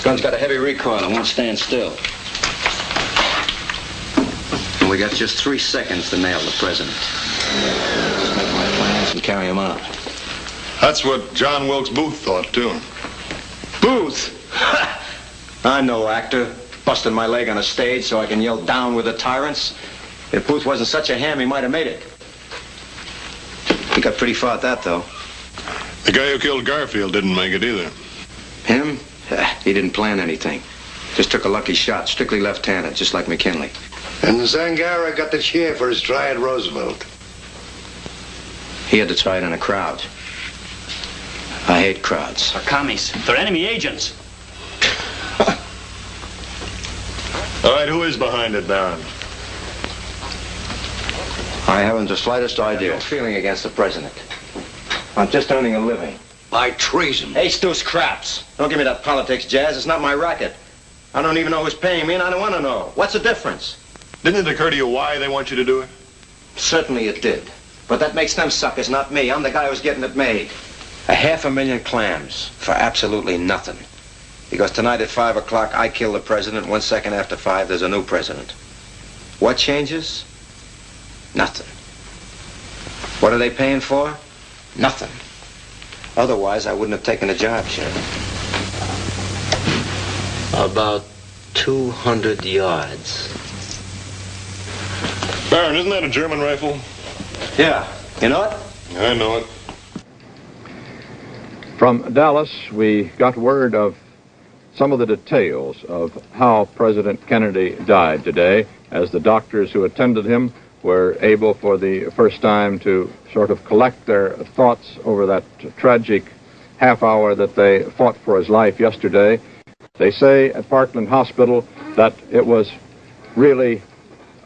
Gun's got a heavy recoil. It won't stand still. And we got just 3 seconds to nail the president. Let's make my plans and carry him out. That's what John Wilkes Booth thought, too. Booth? I'm no actor. Busted my leg on a stage so I can yell down with the tyrants. If Booth wasn't such a ham, he might have made it. He got pretty far at that, though. The guy who killed Garfield didn't make it either. Him? He didn't plan anything. Just took a lucky shot, strictly left-handed, just like McKinley. And Zangara got the cheer for his try at Roosevelt. He had to try it in a crowd. I hate crowds. They're commies. They're enemy agents. All right, who is behind it, Baron? I haven't the slightest idea. No feeling against the president. I'm just earning a living. By treason. Hey, Stu's craps. Don't give me that politics jazz. It's not my racket. I don't even know who's paying me, and I don't want to know. What's the difference? Didn't it occur to you why they want you to do it? Certainly it did. But that makes them suckers, not me. I'm the guy who's getting it made. 500,000 clams for absolutely nothing. Because tonight at 5 o'clock, I kill the president. 1 second after 5, there's a new president. What changes? Nothing. What are they paying for? Nothing. Otherwise, I wouldn't have taken the job, Sheriff. About 200 yards. Baron, isn't that a German rifle? Yeah. You know it? I know it. From Dallas, we got word of some of the details of how President Kennedy died today, as the doctors who attended him were able for the first time to sort of collect their thoughts over that tragic half hour that they fought for his life yesterday. They say at Parkland Hospital that it was really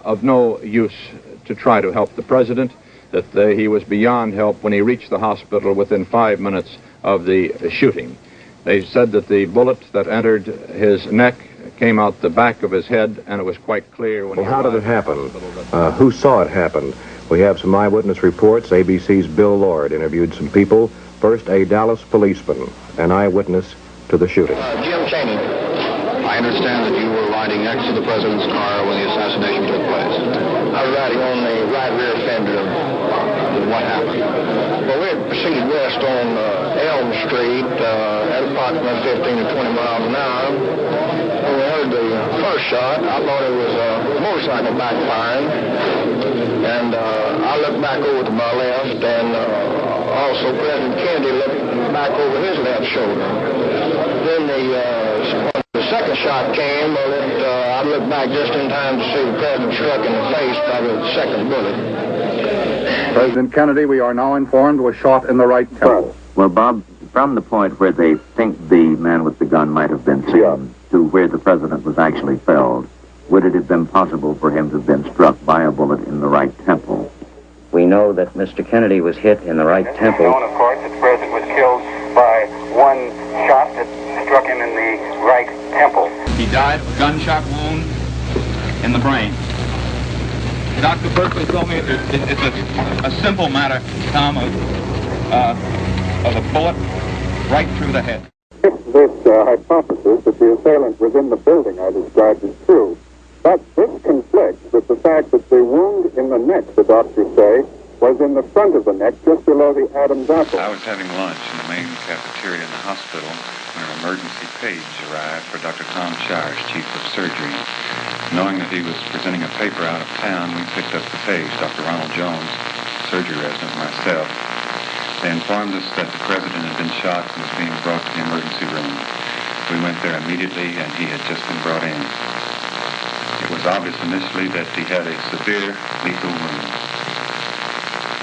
of no use to try to help the president, that he was beyond help when he reached the hospital within 5 minutes of the shooting. They said that the bullet that entered his neck came out the back of his head, and it was quite clear when how did it happen? Who saw it happen? We have some eyewitness reports. ABC's Bill Lord interviewed some people. First, a Dallas policeman, an eyewitness to the shooting. Jim Cheney, I understand that you were riding next to the president's car when the assassination took place. I was riding on the right rear fender of what happened. Well, we had proceeded west on Elm Street at approximately 15 to 20 miles an hour. When we heard the first shot, I thought it was a motorcycle backfiring. And I looked back over to my left, and also President Kennedy looked back over his left shoulder. Then the second shot came, I looked back just in time to see the president struck in the face by the second bullet. President Kennedy, we are now informed, was shot in the right temple. Well, Bob, from the point where they think the man with the gun might have been seen to where the president was actually felled, would it have been possible for him to have been struck by a bullet in the right temple? We know that Mr. Kennedy was hit in the right temple. It's known, of course, that the president was killed by one shot that struck him in the right temple. He died of a gunshot wound in the brain. Dr. Berkeley told me it's a simple matter, Tom, of a bullet right through the head. If this hypothesis that the assailant was in the building I described is true, but this conflicts with the fact that the wound in the neck, the doctors say, was in the front of the neck, just below the Adam's apple. I was having lunch in the main cafeteria in the hospital when an emergency page arrived for Dr. Tom Shires, chief of surgery. Knowing that he was presenting a paper out of town, we picked up the page, Dr. Ronald Jones, surgery resident, myself. They informed us that the president had been shot and was being brought to the emergency room. We went there immediately, and he had just been brought in. It was obvious initially that he had a severe lethal wound.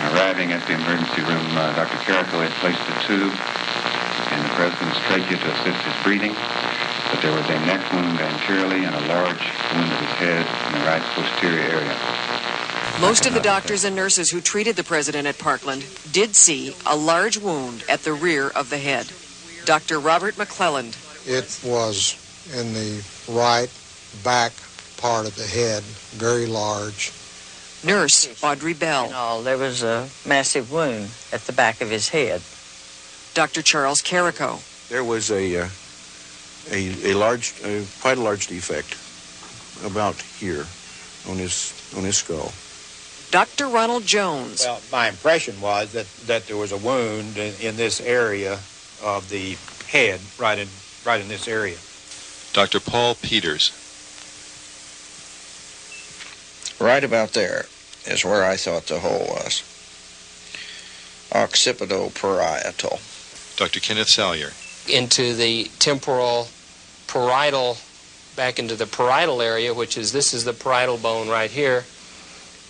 Arriving at the emergency room, Dr. Carrico had placed a tube in the president's trachea to assist his breathing, but there was a neck wound anteriorly and a large wound of his head in the right posterior area. Most of the doctors and nurses who treated the president at Parkland did see a large wound at the rear of the head. Dr. Robert McClelland. It was in the right back part of the head, very large. Nurse Audrey Bell. There was a massive wound at the back of his head. Dr. Charles Carrico. There was a quite a large defect about here on his skull. Dr. Ronald Jones. Well, my impression was that there was a wound in this area of the head, right in this area. Dr. Paul Peters. Right about there is where I thought the hole was. Occipital-parietal. Dr. Kenneth Salyer. Into the temporal parietal, back into the parietal area, this is the parietal bone right here,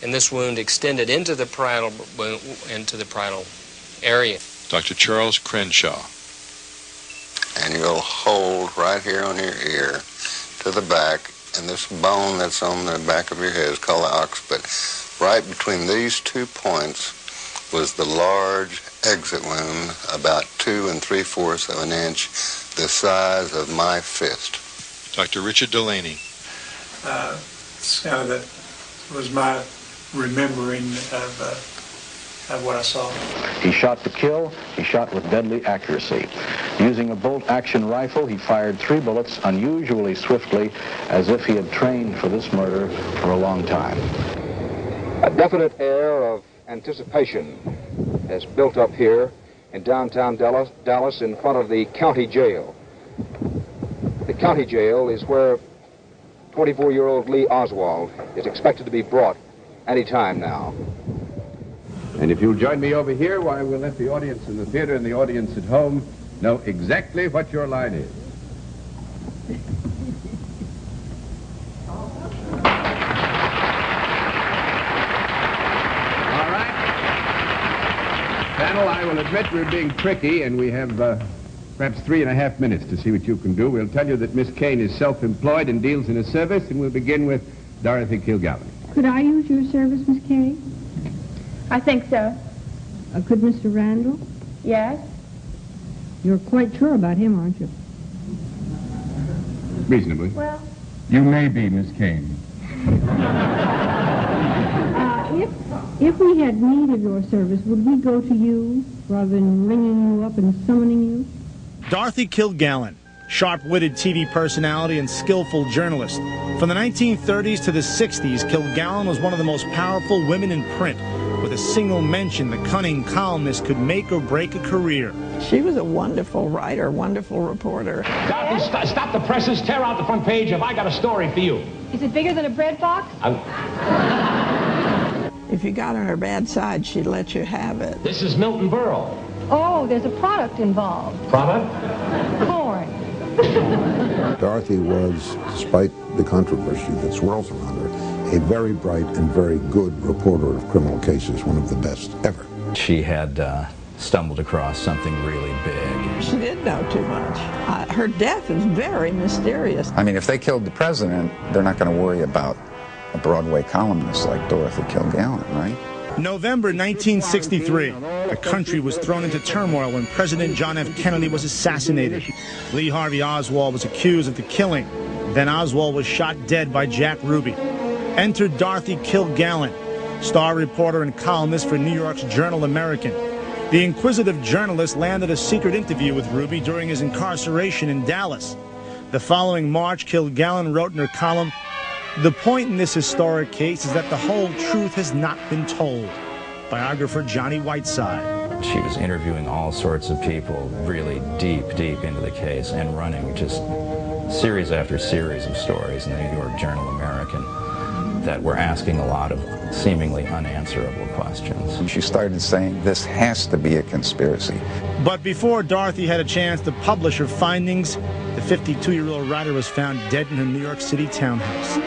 and this wound extended into the parietal area. Dr. Charles Crenshaw. And you'll hold right here on your ear to the back, and this bone that's on the back of your head is called the occiput. Right between these 2 points was the large exit wound, about 2 3/4 of an inch, the size of my fist. Dr. Richard Delaney. That was my remembering of what I saw. He shot to kill. He shot with deadly accuracy. Using a bolt-action rifle, he fired 3 bullets unusually swiftly, as if he had trained for this murder for a long time. A definite air of anticipation has built up here in downtown Dallas in front of the county jail. The county jail is where 24-year-old Lee Oswald is expected to be brought any time now. And if you'll join me over here, why, we'll let the audience in the theater and the audience at home know exactly what your line is. All right. Panel, I will admit we're being tricky, and we have perhaps 3.5 minutes to see what you can do. We'll tell you that Miss Kane is self-employed and deals in a service, and we'll begin with Dorothy Kilgallen. Could I use your service, Miss Kane? I think so. Could Mr. Randall? Yes. You're quite sure about him, aren't you? Reasonably. Well. You may be, Miss Kane. If we had need of your service, would we go to you rather than ringing you up and summoning you? Dorothy Kilgallen, sharp-witted TV personality and skillful journalist. From the 1930s to the 60s, Kilgallen was one of the most powerful women in print. With a single mention, the cunning columnist could make or break a career. She was a wonderful writer, wonderful reporter. Dorothy, stop the presses, tear out the front page. Have I got a story for you? Is it bigger than a bread box? If you got on her bad side, she'd let you have it. This is Milton Berle. Oh, there's a product involved. Product? Corn. Dorothy was, despite the controversy that swirls around her, a very bright and very good reporter of criminal cases, one of the best ever. She had stumbled across something really big. She did know too much. Her death is very mysterious. I mean, if they killed the president, they're not going to worry about a Broadway columnist like Dorothy Kilgallen, right? November 1963, the country was thrown into turmoil when President John F. Kennedy was assassinated. Lee Harvey Oswald was accused of the killing. Then Oswald was shot dead by Jack Ruby. Entered Dorothy Kilgallen, star reporter and columnist for New York's Journal-American. The inquisitive journalist landed a secret interview with Ruby during his incarceration in Dallas. The following March, Kilgallen wrote in her column, "The point in this historic case is that the whole truth has not been told." Biographer Johnny Whiteside. She was interviewing all sorts of people really deep into the case and running just series after series of stories in the New York Journal-American that were asking a lot of seemingly unanswerable questions. And she started saying, this has to be a conspiracy. But before Dorothy had a chance to publish her findings, the 52-year-old writer was found dead in her New York City townhouse.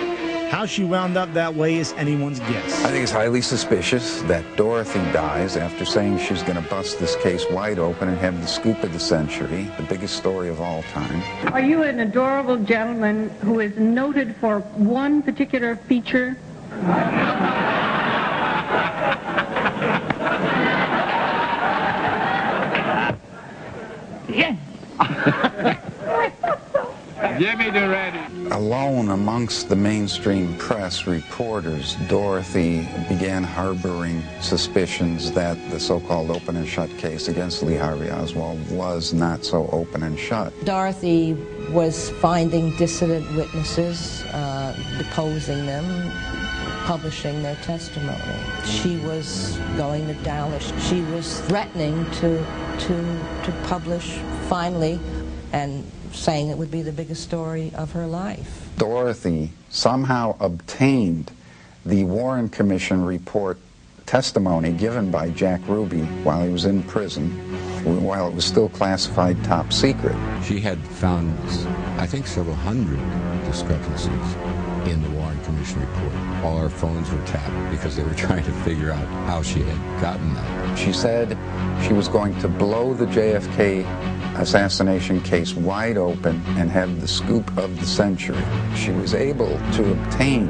How she wound up that way is anyone's guess. I think it's highly suspicious that Dorothy dies after saying she's going to bust this case wide open and have the scoop of the century, the biggest story of all time. Are you an adorable gentleman who is noted for one particular feature? Yes. Jimmy Durante. Alone amongst the mainstream press reporters, Dorothy began harboring suspicions that the so-called open and shut case against Lee Harvey Oswald was not so open and shut. Dorothy was finding dissident witnesses, deposing them, publishing their testimony. She was going to Dallas. She was threatening to publish finally, and saying it would be the biggest story of her life. Dorothy somehow obtained the Warren Commission report testimony given by Jack Ruby while he was in prison, while it was still classified top secret. She had found, I think, several hundred discrepancies in the Warren Commission report. All our phones were tapped because they were trying to figure out how she had gotten that. She said she was going to blow the JFK assassination case wide open and have the scoop of the century. She was able to obtain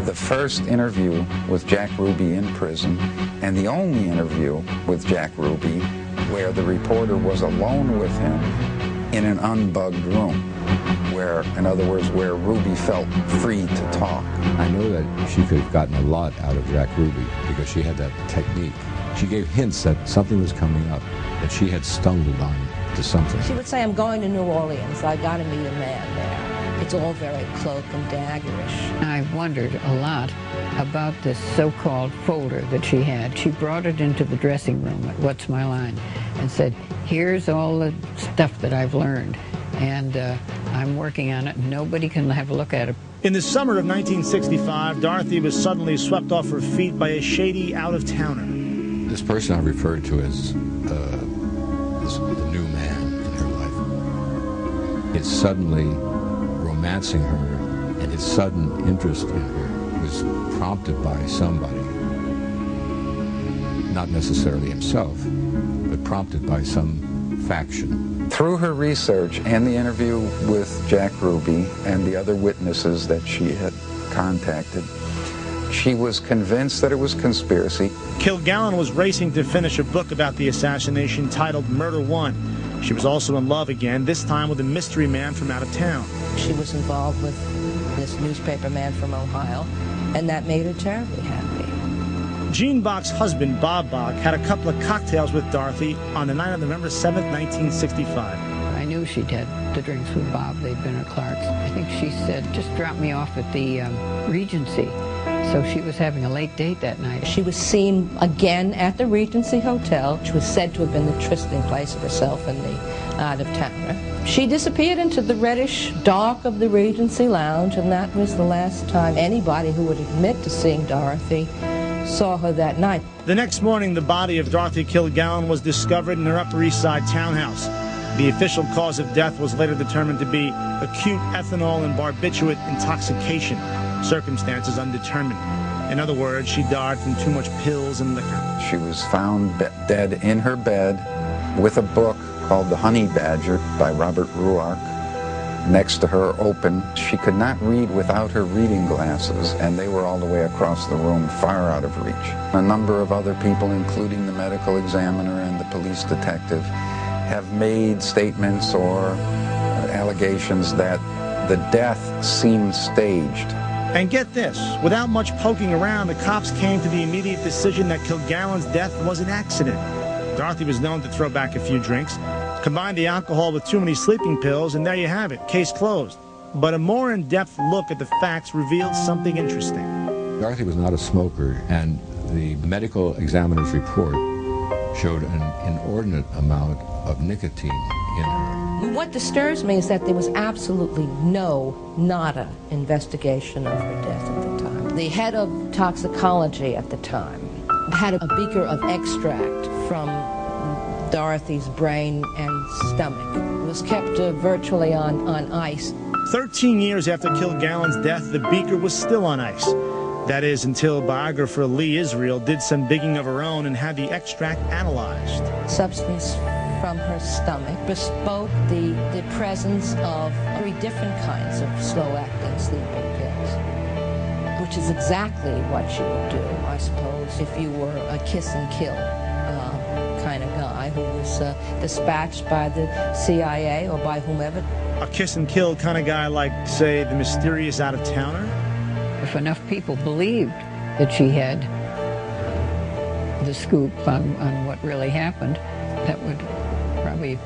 the first interview with Jack Ruby in prison and the only interview with Jack Ruby where the reporter was alone with him in an unbugged room, where, in other words, where Ruby felt free to talk. I know that she could have gotten a lot out of Jack Ruby because she had that technique. She gave hints that something was coming up, that she had stumbled on to something. She would say, I'm going to New Orleans. I got to meet a man there. It's all very cloak and daggerish. I wondered a lot about this so-called folder that she had. She brought it into the dressing room at What's My Line and said, here's all the stuff that I've learned, and I'm working on it. Nobody can have a look at it. In the summer of 1965, Dorothy was suddenly swept off her feet by a shady out-of-towner. This person I referred to as the new man in her life. It's suddenly romancing her, and his sudden interest in her was prompted by somebody, not necessarily himself, but prompted by some faction. Through her research and the interview with Jack Ruby and the other witnesses that she had contacted, she was convinced that it was conspiracy. Kilgallen was racing to finish a book about the assassination titled Murder One. She was also in love again, this time with a mystery man from out of town. She was involved with this newspaper man from Ohio, and that made her terribly happy. Jean Bach's husband, Bob Bach, had a couple of cocktails with Dorothy on the night of November 7th, 1965. I knew she'd had the drinks with Bob. They'd been at Clark's. I think she said, just drop me off at the Regency. So she was having a late date that night. She was seen again at the Regency Hotel, which was said to have been the trysting place of herself and the out-of-towner. She disappeared into the reddish dark of the Regency Lounge, and that was the last time anybody who would admit to seeing Dorothy saw her that night. The next morning, the body of Dorothy Kilgallen was discovered in her Upper East Side townhouse. The official cause of death was later determined to be acute ethanol and barbiturate intoxication, circumstances undetermined. In other words, she died from too much pills and liquor. She was found dead in her bed with a book called The Honey Badger by Robert Ruark next to her open. She could not read without her reading glasses, and they were all the way across the room, far out of reach. A number of other people, including the medical examiner and the police detective, have made statements or allegations that the death seemed staged. And get this, without much poking around, the cops came to the immediate decision that Kilgallen's death was an accident. Dorothy was known to throw back a few drinks. Combine the alcohol with too many sleeping pills, and there you have it, case closed. But a more in-depth look at the facts revealed something interesting. Dorothy was not a smoker, and the medical examiner's report showed an inordinate amount of nicotine in her. What disturbs me is that there was absolutely nada investigation of her death at the time. The head of toxicology at the time had a beaker of extract from Dorothy's brain and stomach. It was kept virtually on ice. 13 years after Kilgallen's death, the beaker was still on ice. That is, until biographer Lee Israel did some digging of her own and had the extract analyzed. Substance from her stomach bespoke the presence of 3 different kinds of slow-acting sleeping pills, which is exactly what you would do, I suppose, if you were a kiss and kill kind of guy who was dispatched by the CIA or by whomever. A kiss and kill kind of guy like, say, the mysterious out-of-towner? If enough people believed that she had the scoop on what really happened, that would probably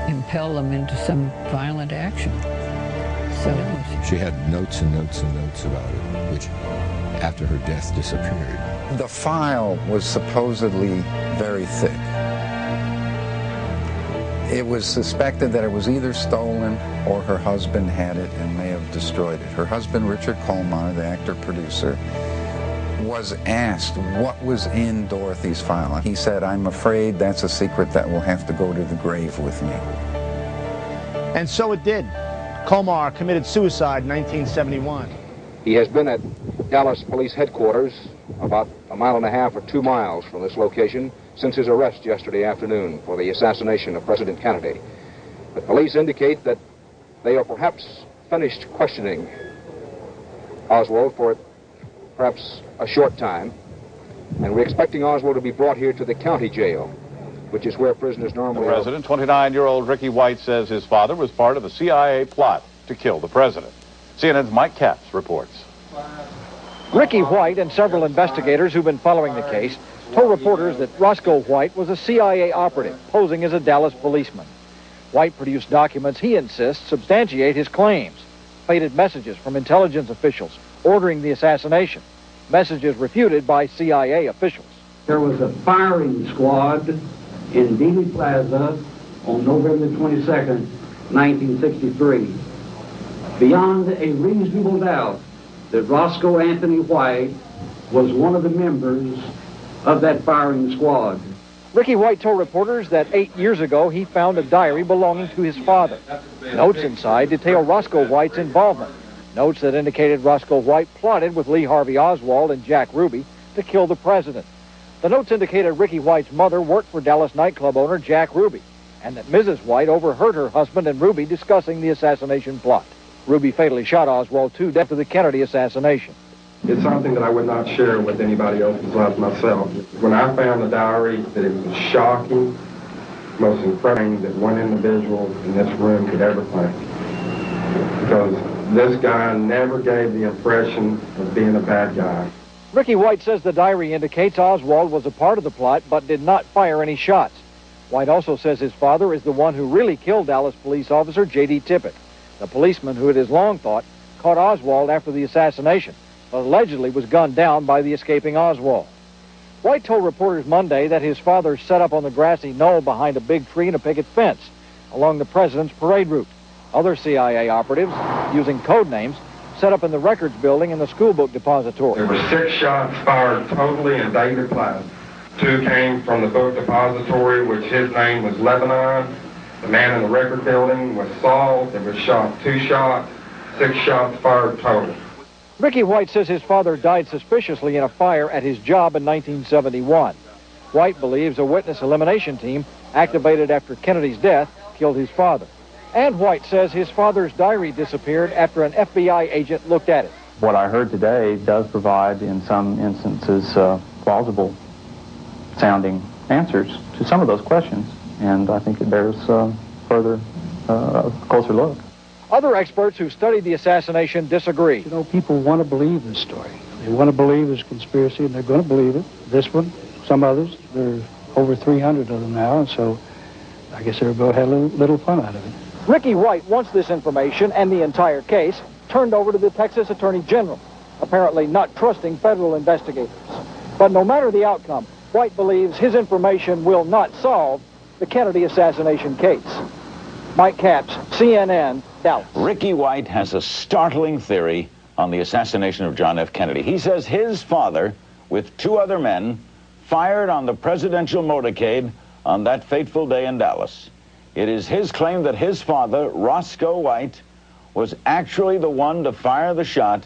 impel them into some violent action. So she had notes and notes and notes about it, which after her death disappeared. The file was supposedly very thick. It was suspected that it was either stolen or her husband had it and may have destroyed it. Her husband, Richard Colmar, the actor-producer, was asked what was in Dorothy's file. He said, "I'm afraid that's a secret that will have to go to the grave with me." And so it did. Colmar committed suicide in 1971. He has been at Dallas Police Headquarters, about a mile and a half or 2 miles from this location, since his arrest yesterday afternoon for the assassination of President Kennedy. But police indicate that they are perhaps finished questioning Oswald for perhaps a short time, and we're expecting Oswald to be brought here to the county jail, which is where prisoners normally are. The president, 29-year-old Ricky White, says his father was part of a CIA plot to kill the president. CNN's Mike Katz reports. Ricky White and several investigators who've been following the case told reporters that Roscoe White was a CIA operative posing as a Dallas policeman. White produced documents he insists substantiate his claims. Faded messages from intelligence officials ordering the assassination. Messages refuted by CIA officials. There was a firing squad in Dealey Plaza on November 22nd, 1963. Beyond a reasonable doubt that Roscoe Anthony White was one of the members of that firing squad. Ricky White told reporters that 8 years ago he found a diary belonging to his father. Notes inside detail Roscoe White's involvement. Notes that indicated Roscoe White plotted with Lee Harvey Oswald and Jack Ruby to kill the president. The notes indicated Ricky White's mother worked for Dallas nightclub owner Jack Ruby, and that Mrs. White overheard her husband and Ruby discussing the assassination plot. Ruby fatally shot Oswald to death of the Kennedy assassination. It's something that I would not share with anybody else besides myself. When I found the diary, that it was shocking, most incredible that one individual in this room could ever think. Because this guy never gave the impression of being a bad guy. Ricky White says the diary indicates Oswald was a part of the plot but did not fire any shots. White also says his father is the one who really killed Dallas police officer J.D. Tippit, the policeman who it is long thought caught Oswald after the assassination, but allegedly was gunned down by the escaping Oswald. White told reporters Monday that his father set up on the grassy knoll behind a big tree and a picket fence along the president's parade route. Other CIA operatives, using code names, set up in the records building and the school book depository. There were 6 shots fired totally in David Plaza. 2 came from the book depository, which his name was Lebanon. The man in the record building was Saul. There was shot 2 shots, 6 shots fired total. Ricky White says his father died suspiciously in a fire at his job in 1971. White believes a witness elimination team activated after Kennedy's death killed his father. And White says his father's diary disappeared after an FBI agent looked at it. What I heard today does provide, in some instances, plausible sounding answers to some of those questions, and I think it bears further closer look. Other experts who studied the assassination disagree. You know, people want to believe this story. They want to believe it's a conspiracy, and they're going to believe it. This one, some others, there are over 300 of them now, and so I guess everybody had a little fun out of it. Ricky White wants this information and the entire case turned over to the Texas Attorney General, apparently not trusting federal investigators. But no matter the outcome, White believes his information will not solve the Kennedy assassination case. Mike Katz, CNN, Dallas. Ricky White has a startling theory on the assassination of John F. Kennedy. He says his father, with 2 other men, fired on the presidential motorcade on that fateful day in Dallas. It is his claim that his father, Roscoe White, was actually the one to fire the shot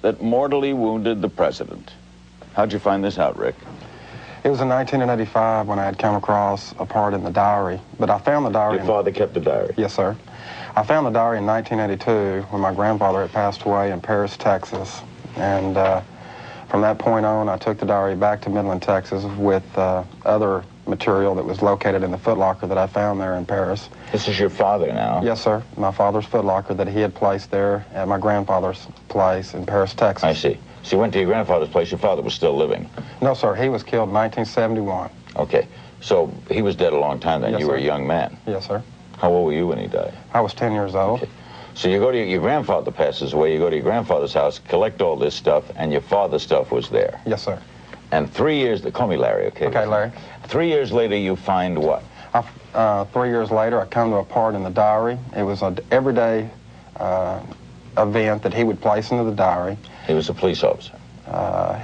that mortally wounded the president. How'd you find this out, Rick? It was in 1985 when I had come across a part in the diary, but I found the diary... Your father kept the diary? Yes, sir. I found the diary in 1982 when my grandfather had passed away in Paris, Texas, and from that point on, I took the diary back to Midland, Texas with other material that was located in the footlocker that I found there in Paris. This is your father now? Yes, sir. My father's footlocker that he had placed there at my grandfather's place in Paris, Texas. I see. So you went to your grandfather's place, your father was still living? No, sir. He was killed in 1971. Okay. So he was dead a long time then. Yes, you were sir. a young man. Yes, sir. How old were you when he died? I was 10 years old. Okay. So you go to your grandfather passes away, you go to your grandfather's house, collect all this stuff, and your father's stuff was there. Yes, sir. And 3 years, call me Larry, okay? Okay, Larry. 3 years later, you find what? 3 years later, I come to a part in the diary. It was an everyday event that he would place into the diary. He was a police officer?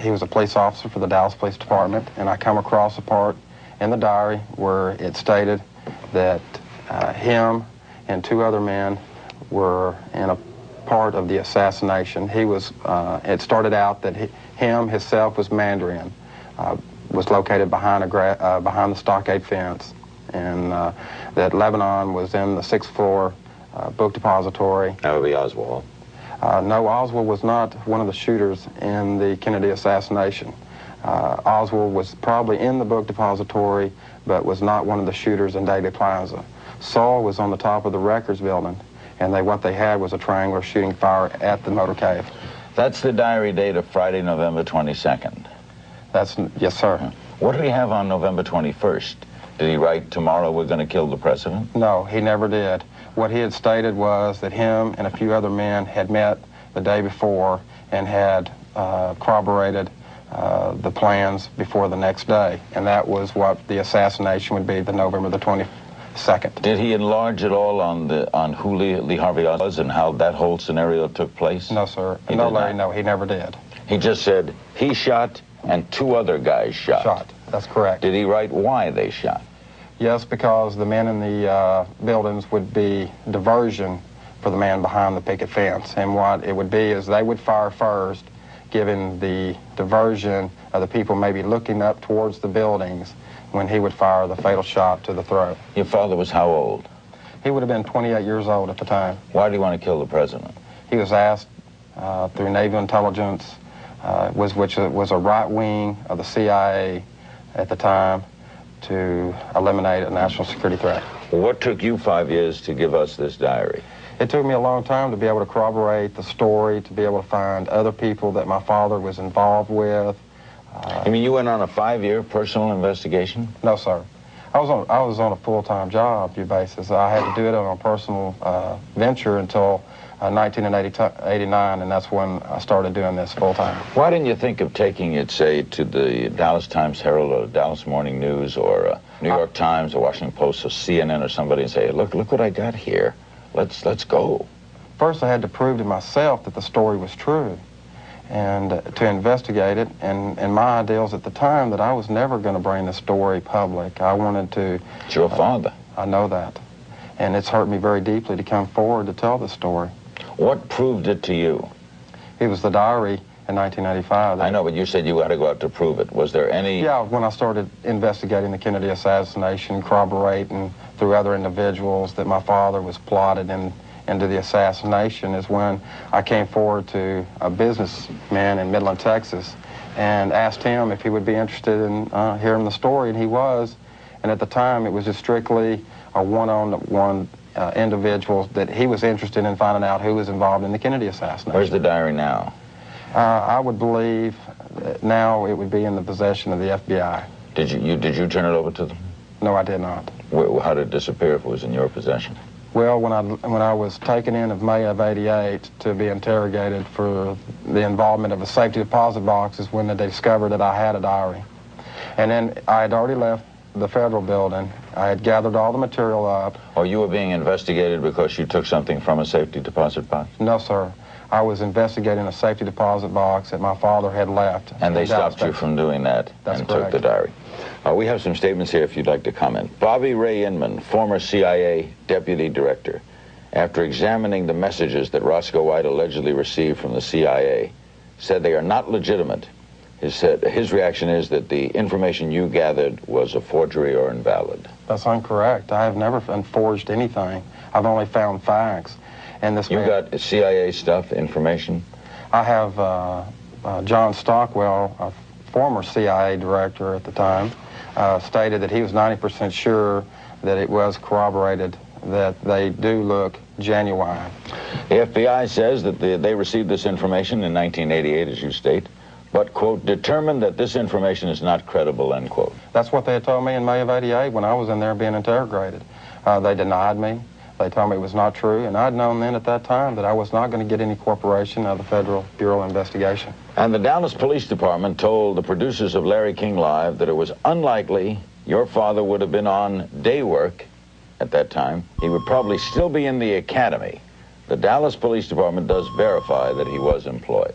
He was a police officer for the Dallas Police Department, and I come across a part in the diary where it stated that him and 2 other men were in a part of the assassination. He was, it started out that himself was Mandarin, was located behind behind the stockade fence, and that Lebanon was in the 6th floor book depository. That would be Oswald. No, Oswald was not one of the shooters in the Kennedy assassination. Oswald was probably in the book depository, but was not one of the shooters in Dealey Plaza. Saul was on the top of the records building, and what they had was a triangular shooting fire at the motorcade. That's the diary date of Friday, November 22nd. Yes, sir. What did he have on November 21st? Did he write, tomorrow we're going to kill the president? No, he never did. What he had stated was that him and a few other men had met the day before and had corroborated the plans before the next day, and that was what the assassination would be, the November the 22nd. Did he enlarge at all on who Lee Harvey Oswald was and how that whole scenario took place? No, sir. No, Larry, no, he never did. He just said he shot and 2 other guys shot. That's correct. Did he write why they shot? Yes, because the men in the buildings would be diversion for the man behind the picket fence. And what it would be is they would fire first, giving the diversion of the people maybe looking up towards the buildings when he would fire the fatal shot to the throat. Your father was how old? He would have been 28 years old at the time. Why did he want to kill the president? He was asked through Naval intelligence, which was a right wing of the CIA at the time, to eliminate a national security threat. What took you 5 years to give us this diary? It took me a long time to be able to corroborate the story, to be able to find other people that my father was involved with. You mean you went on a 5-year personal investigation? No, sir. I was on a full-time job basis. I had to do it on a personal venture until 1989, and that's when I started doing this full-time. Why didn't you think of taking it, say, to the Dallas Times-Herald or Dallas Morning News or New York Times or Washington Post or CNN or somebody and say, look what I got here. Let's go. First, I had to prove to myself that the story was true and to investigate it. And my ideals at the time that I was never going to bring the story public. I wanted to... It's your father. I know that. And it's hurt me very deeply to come forward to tell the story. What proved it to you? It was the diary in 1985. I know, but you said you had to go out to prove it. Was there any... Yeah, when I started investigating the Kennedy assassination, corroborating through other individuals that my father was plotted into the assassination, is when I came forward to a businessman in Midland, Texas, and asked him if he would be interested in hearing the story, and he was. And at the time, it was just strictly a one-on-one individual that he was interested in finding out who was involved in the Kennedy assassination. Where's the diary now? I would believe that now it would be in the possession of the FBI. Did you turn it over to them? No, I did not. How did it disappear if it was in your possession? Well, when I was taken in May of '88 to be interrogated for the involvement of a safety deposit box is when they discovered that I had a diary. And then I had already left the federal building. I had gathered all the material up. Oh, you were being investigated because you took something from a safety deposit box? No, sir. I was investigating a safety deposit box that my father had left. And they stopped you from doing that and took the diary. We have some statements here if you'd like to comment. Bobby Ray Inman, former CIA deputy director, after examining the messages that Roscoe White allegedly received from the CIA, said they are not legitimate. His reaction is that the information you gathered was a forgery or invalid. That's incorrect. I have never forged anything. I've only found facts. And this you got CIA stuff, information? I have John Stockwell, a former CIA director at the time, stated that he was 90% sure that it was corroborated, that they do look genuine. The FBI says that they received this information in 1988, as you state, but, quote, determined that this information is not credible, end quote. That's what they had told me in May of '88 when I was in there being interrogated. They denied me. They told me it was not true, and I'd known then at that time that I was not going to get any cooperation out of the Federal Bureau of Investigation. And the Dallas Police Department told the producers of Larry King Live that it was unlikely your father would have been on day work at that time. He would probably still be in the academy. The Dallas Police Department does verify that he was employed.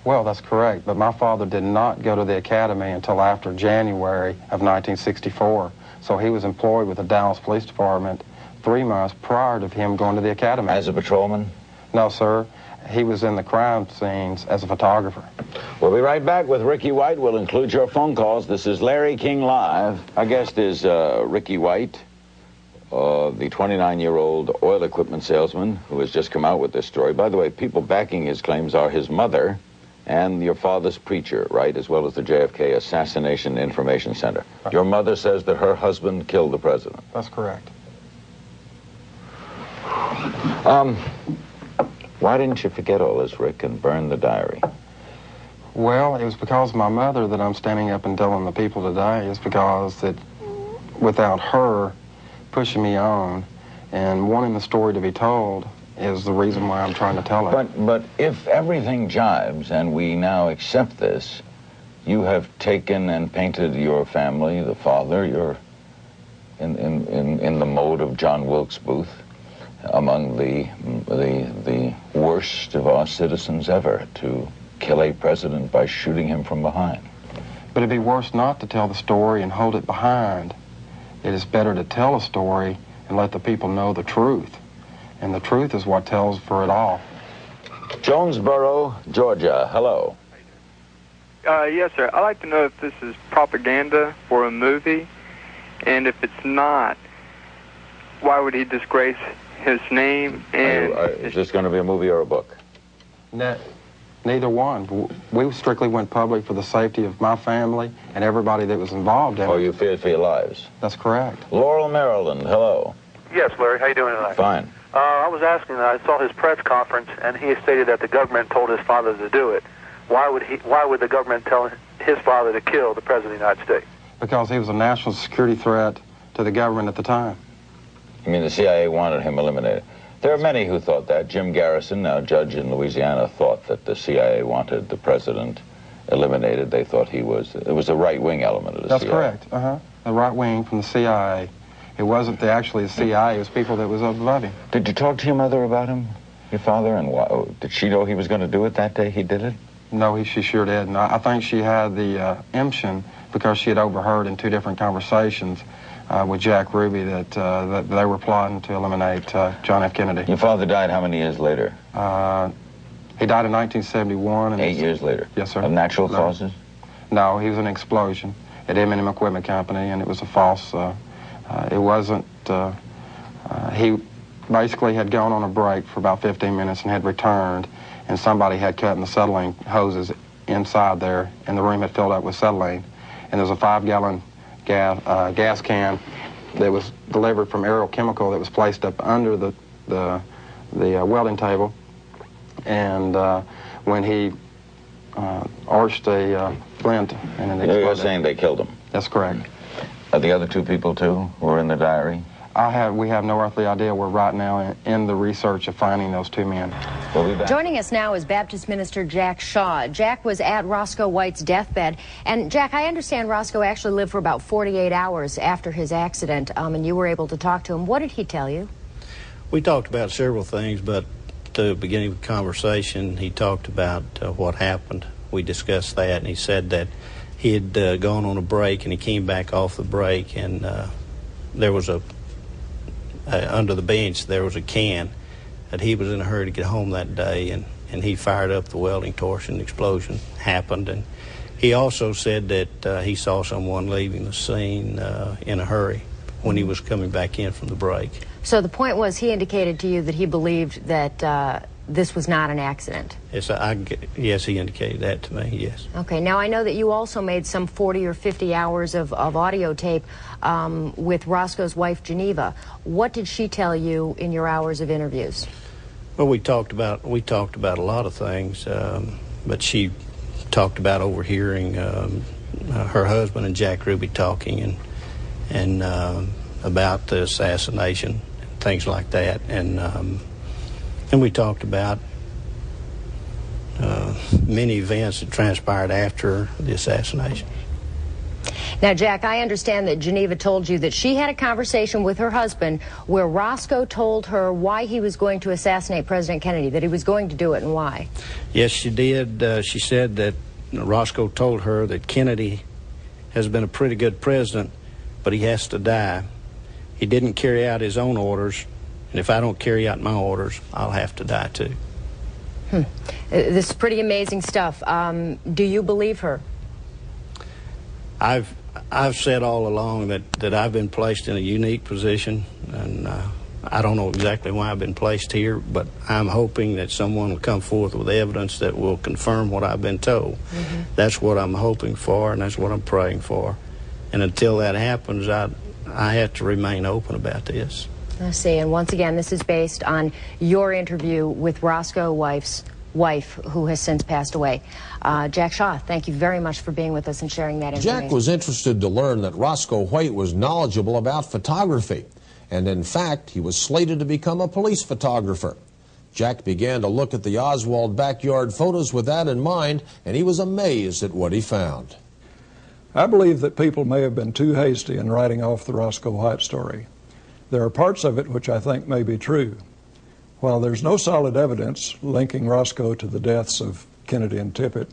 Well, that's correct, but my father did not go to the academy until after January of 1964. So he was employed with the Dallas Police Department 3 months prior to him going to the academy. As a patrolman? No, sir. He was in the crime scenes as a photographer. We'll be right back with Ricky White. We'll include your phone calls. This is Larry King Live. Our guest is Ricky White, the 29-year-old oil equipment salesman who has just come out with this story. By the way, people backing his claims are his mother and your father's preacher, right, as well as the JFK Assassination Information Center. Right. Your mother says that her husband killed the president. That's correct. Why didn't you forget all this, Rick, and burn the diary? Well, it was because of my mother that I'm standing up and telling the people today. It's because that without her pushing me on and wanting the story to be told is the reason why I'm trying to tell it. But if everything jives and we now accept this, you have taken and painted your family, the father, you're in the mode of John Wilkes Booth, among the worst of our citizens ever, to kill a president by shooting him from behind. But it'd be worse not to tell the story and hold it behind. It is better to tell a story and let the people know the truth. And the truth is what tells for it all. Jonesboro, Georgia, hello. Yes, sir. I'd like to know if this is propaganda for a movie, and if it's not, why would he disgrace his name? And is this going to be a movie or a book? Neither one. We strictly went public for the safety of my family and everybody that was involved in it. Oh, you feared for your lives? That's correct. Laurel, Maryland, hello. Yes, Larry. How you doing tonight? Fine. I was asking, I saw his press conference, and he stated that the government told his father to do it. Why would the government tell his father to kill the President of the United States? Because he was a national security threat to the government at the time. You mean the CIA wanted him eliminated? There are many who thought that. Jim Garrison, now judge in Louisiana, thought that the CIA wanted the president eliminated. They thought it was a right-wing element of the CIA. That's correct. A right wing from the CIA. It wasn't actually the CIA. It was people that was above him. Did you talk to your mother about him, your father, and why, did she know he was going to do it that day he did it? No, she sure did. And I think she had the emption because she had overheard in 2 different conversations with Jack Ruby that they were plotting to eliminate John F. Kennedy. Your father died how many years later? He died in 1971. And 8 years later? Yes, sir. Of natural causes? No, he was an explosion at M&M Equipment Company, and it was a false... it wasn't... he basically had gone on a break for about 15 minutes and had returned, and somebody had cut in the acetylene hoses inside there, and the room had filled up with acetylene. And there was a 5-gallon gas can that was delivered from Aerial Chemical that was placed up under the welding table. And when he arched a flint and it exploded. You're saying they killed him? That's correct. Are the other 2 people, too, who are in the diary? We have no earthly idea. We're right now in the research of finding those 2 men. We'll be back. Joining us now is Baptist minister Jack Shaw. Jack was at Roscoe White's deathbed. And Jack, I understand Roscoe actually lived for about 48 hours after his accident, and you were able to talk to him. What did he tell you? We talked about several things, but at the beginning of the conversation, he talked about what happened. We discussed that, and he said that he had gone on a break, and he came back off the break, and there was under the bench, there was a can that he was in a hurry to get home that day, and he fired up the welding torch, and the explosion happened. And he also said that he saw someone leaving the scene in a hurry when he was coming back in from the break. So the point was, he indicated to you that he believed that this was not an accident. Yes, he indicated that to me, yes. Okay, now I know that you also made some 40 or 50 hours of audio tape with Roscoe's wife, Geneva. What did she tell you in your hours of interviews? Well, we talked about a lot of things, but she talked about overhearing her husband and Jack Ruby talking, and about the assassination, things like that, and we talked about many events that transpired after the assassination. Now, Jack, I understand that Geneva told you that she had a conversation with her husband where Roscoe told her why he was going to assassinate President Kennedy, that he was going to do it, and why. Yes, she did. She said that Roscoe told her that Kennedy has been a pretty good president, but he has to die. He didn't carry out his own orders, and if I don't carry out my orders, I'll have to die too. This is pretty amazing stuff. Do you believe her? I've said all along that I've been placed in a unique position, and I don't know exactly why I've been placed here, but I'm hoping that someone will come forth with evidence that will confirm what I've been told. That's what I'm hoping for, and that's what I'm praying for. And until that happens, I have to remain open about this. I see. And once again, this is based on your interview with Roscoe White's wife, who has since passed away. Jack Shaw, thank you very much for being with us and sharing that information. Jack was interested to learn that Roscoe White was knowledgeable about photography, and in fact, he was slated to become a police photographer. Jack began to look at the Oswald backyard photos with that in mind, and he was amazed at what he found. I believe that people may have been too hasty in writing off the Roscoe White story. There are parts of it which I think may be true. While there's no solid evidence linking Roscoe to the deaths of Kennedy and Tippit,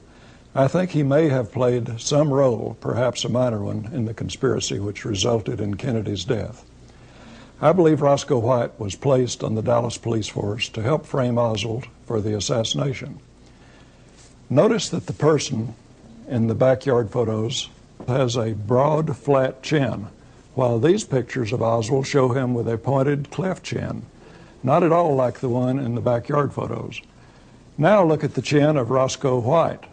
I think he may have played some role, perhaps a minor one, in the conspiracy which resulted in Kennedy's death. I believe Roscoe White was placed on the Dallas police force to help frame Oswald for the assassination. Notice that the person in the backyard photos has a broad, flat chin, while these pictures of Oswald show him with a pointed, cleft chin, not at all like the one in the backyard photos. Now look at the chin of Roscoe White.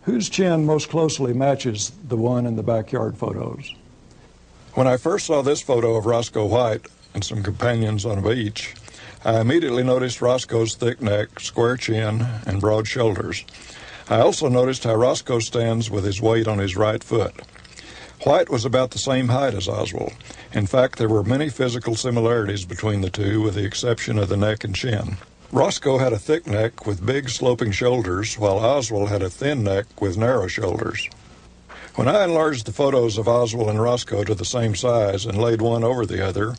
Whose chin most closely matches the one in the backyard photos? When I first saw this photo of Roscoe White and some companions on a beach, I immediately noticed Roscoe's thick neck, square chin, and broad shoulders. I also noticed how Roscoe stands with his weight on his right foot. White was about the same height as Oswald. In fact, there were many physical similarities between the two, with the exception of the neck and chin. Roscoe had a thick neck with big sloping shoulders, while Oswald had a thin neck with narrow shoulders. When I enlarged the photos of Oswald and Roscoe to the same size and laid one over the other,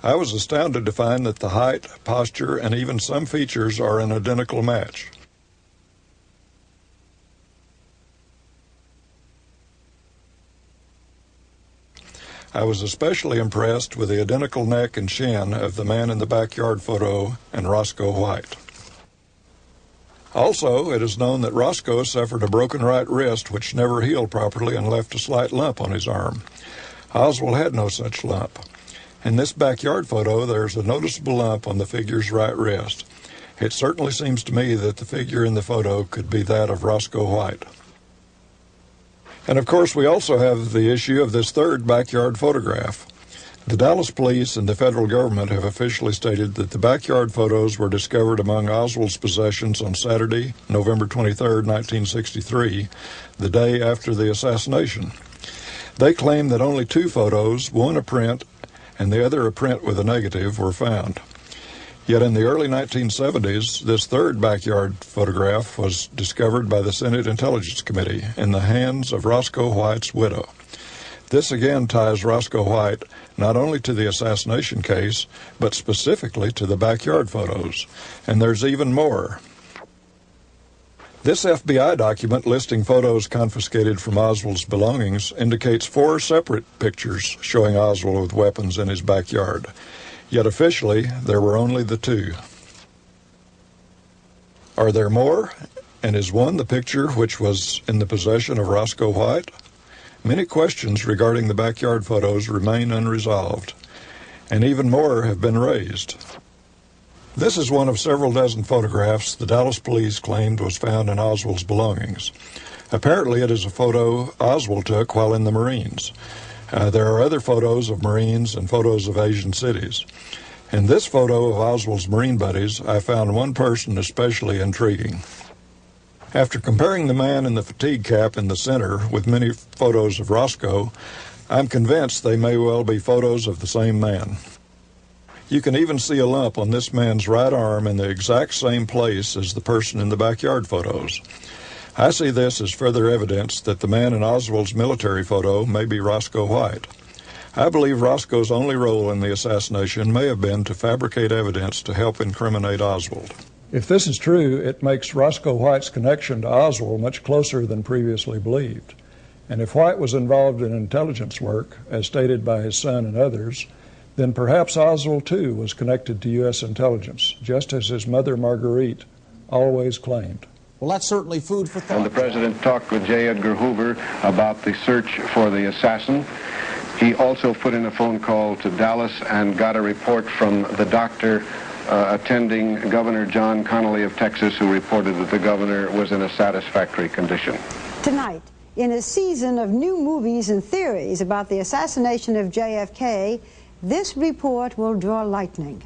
I was astounded to find that the height, posture, and even some features are an identical match. I was especially impressed with the identical neck and chin of the man in the backyard photo and Roscoe White. Also, it is known that Roscoe suffered a broken right wrist which never healed properly and left a slight lump on his arm. Oswald had no such lump. In this backyard photo, there's a noticeable lump on the figure's right wrist. It certainly seems to me that the figure in the photo could be that of Roscoe White. And of course, we also have the issue of this third backyard photograph. The Dallas police and the federal government have officially stated that the backyard photos were discovered among Oswald's possessions on Saturday, November 23, 1963, the day after the assassination. They claim that only two photos, one a print and the other a print with a negative, were found. Yet in the early 1970s, this third backyard photograph was discovered by the Senate Intelligence Committee in the hands of Roscoe White's widow. This again ties Roscoe White not only to the assassination case, but specifically to the backyard photos. And there's even more. This FBI document listing photos confiscated from Oswald's belongings indicates 4 separate pictures showing Oswald with weapons in his backyard. Yet officially, there were only the 2. Are there more? And is one the picture which was in the possession of Roscoe White? Many questions regarding the backyard photos remain unresolved, and even more have been raised. This is one of several dozen photographs the Dallas police claimed was found in Oswald's belongings. Apparently, it is a photo Oswald took while in the Marines. There are other photos of Marines and photos of Asian cities. In this photo of Oswald's Marine buddies, I found one person especially intriguing. After comparing the man in the fatigue cap in the center with many photos of Roscoe, I'm convinced they may well be photos of the same man. You can even see a lump on this man's right arm in the exact same place as the person in the backyard photos. I see this as further evidence that the man in Oswald's military photo may be Roscoe White. I believe Roscoe's only role in the assassination may have been to fabricate evidence to help incriminate Oswald. If this is true, it makes Roscoe White's connection to Oswald much closer than previously believed. And if White was involved in intelligence work, as stated by his son and others, then perhaps Oswald too was connected to U.S. intelligence, just as his mother Marguerite always claimed. Well, that's certainly food for thought. And the president talked with J. Edgar Hoover about the search for the assassin. He also put in a phone call to Dallas and got a report from the doctor attending Governor John Connally of Texas, who reported that the governor was in a satisfactory condition. Tonight, in a season of new movies and theories about the assassination of JFK, this report will draw lightning.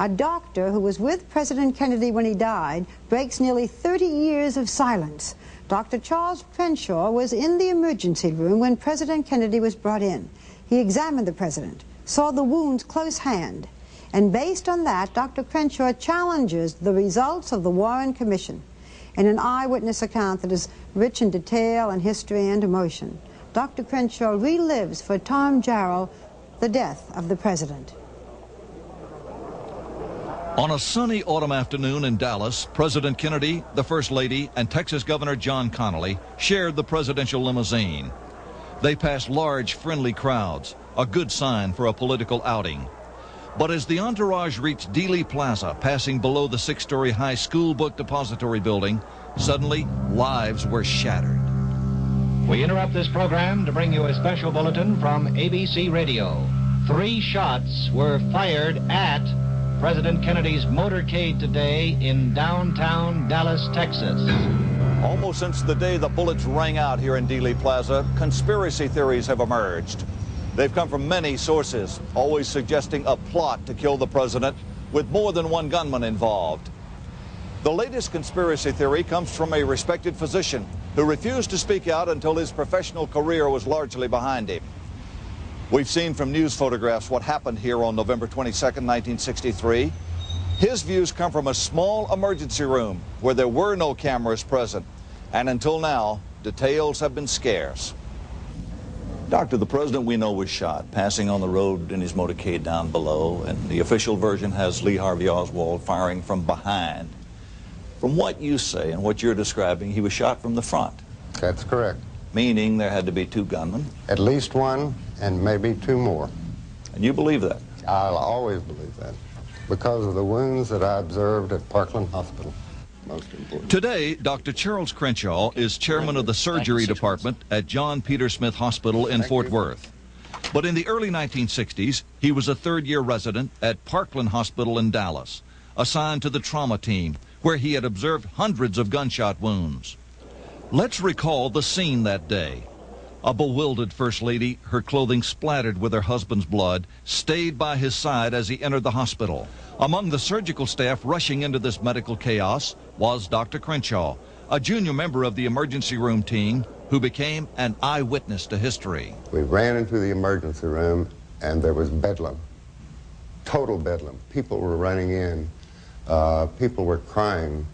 A doctor who was with President Kennedy when he died breaks nearly 30 years of silence. Dr. Charles Crenshaw was in the emergency room when President Kennedy was brought in. He examined the president, saw the wounds close hand, and based on that, Dr. Crenshaw challenges the results of the Warren Commission in an eyewitness account that is rich in detail and history and emotion. Dr. Crenshaw relives for Tom Jarrell the death of the president. On a sunny autumn afternoon in Dallas, President Kennedy, the First Lady, and Texas Governor John Connally shared the presidential limousine. They passed large, friendly crowds, a good sign for a political outing. But as the entourage reached Dealey Plaza, passing below the 6-story high school book depository building, suddenly lives were shattered. We interrupt this program to bring you a special bulletin from ABC Radio. 3 shots were fired at President Kennedy's motorcade today in downtown Dallas, Texas. Almost since the day the bullets rang out here in Dealey Plaza, conspiracy theories have emerged. They've come from many sources, always suggesting a plot to kill the president with more than one gunman involved. The latest conspiracy theory comes from a respected physician who refused to speak out until his professional career was largely behind him. We've seen from news photographs what happened here on November 22nd, 1963. His views come from a small emergency room where there were no cameras present, and until now, details have been scarce. Doctor, the president we know was shot, passing on the road in his motorcade down below, and the official version has Lee Harvey Oswald firing from behind. From what you say and what you're describing, he was shot from the front. That's correct. Meaning there had to be 2 gunmen? At least 1, and maybe 2 more. And you believe that? I'll always believe that, because of the wounds that I observed at Parkland Hospital. Most important. Today, Dr. Charles Crenshaw is chairman of the surgery department at John Peter Smith Hospital in Fort Worth. But in the early 1960s, he was a 3rd-year resident at Parkland Hospital in Dallas, assigned to the trauma team, where he had observed hundreds of gunshot wounds. Let's recall the scene that day. A bewildered First Lady, her clothing splattered with her husband's blood, stayed by his side as he entered the hospital. Among the surgical staff rushing into this medical chaos was Dr. Crenshaw, a junior member of the emergency room team who became an eyewitness to history. We ran into the emergency room and there was bedlam, total bedlam. People were running in, people were crying.